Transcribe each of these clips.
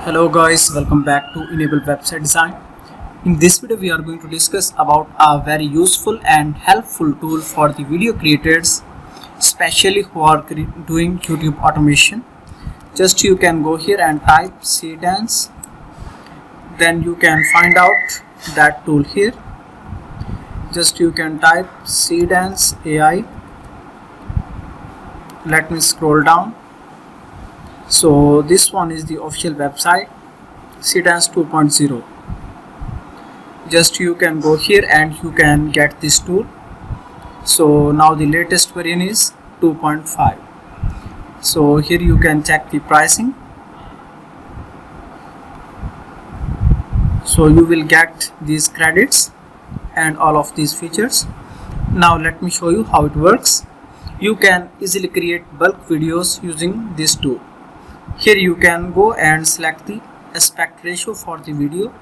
Hello guys, welcome back to Enable Website Design. In this video we are going to discuss about a very useful and helpful tool for the video creators, especially who are doing YouTube automation. Just you can go here and type Seedance, then you can find out that tool here. Just you can type Seedance AI. Let me scroll down. So this one is the official website, Seedance 2.0. Just you can go here and you can get this tool. So now the latest version is 2.5. So here you can check the pricing. So you will get these credits and all of these features. Now let me show you how it works. You can easily create bulk videos using this tool. Here you can go and select the aspect ratio for the video.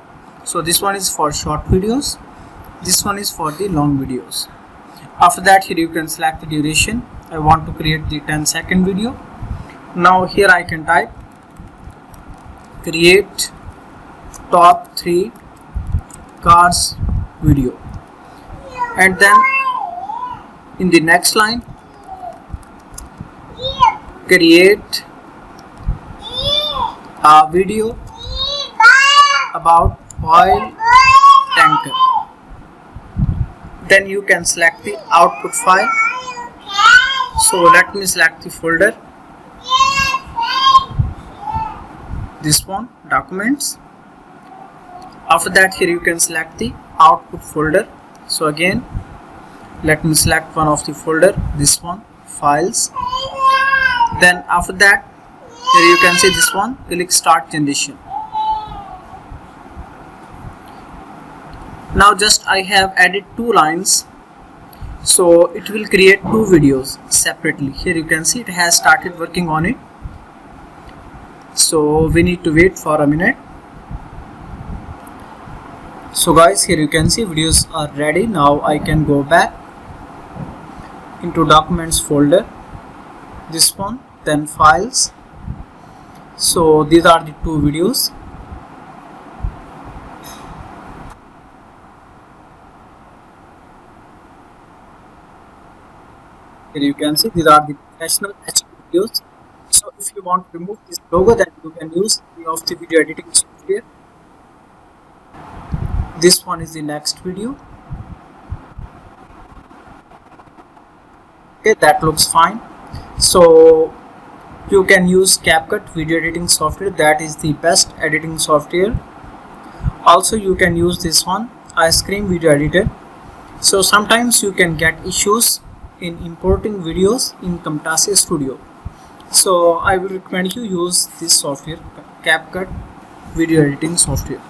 So this one is for short videos, this one is for the long videos. After that, here you can select the duration. I want to create the 10-second video. Now here I can type create top 3 cars video, and then in the next line create a video about oil tanker. Then you can select the output file. So let me select the folder, this one, documents. After that, here you can select the output folder. So again, let me select one of the folder, this one, files. Then after that, here you can see this one, click start generation. Now just I have added 2 lines, so it will create 2 videos separately. Here you can see it has started working on it. So we need to wait for a minute. So guys, here you can see videos are ready. Now I can go back into documents folder, this one, then files. So these are the 2 videos. Here you can see these are the professional HD videos. So if you want to remove this logo, then you can use any of the video editing software. This one is the next video. Okay, that looks fine. So you can use CapCut video editing software, that is the best editing software. Also you can use this one, ice cream video editor. So sometimes you can get issues in importing videos in Camtasia Studio. So I will recommend you use this software, CapCut video editing software.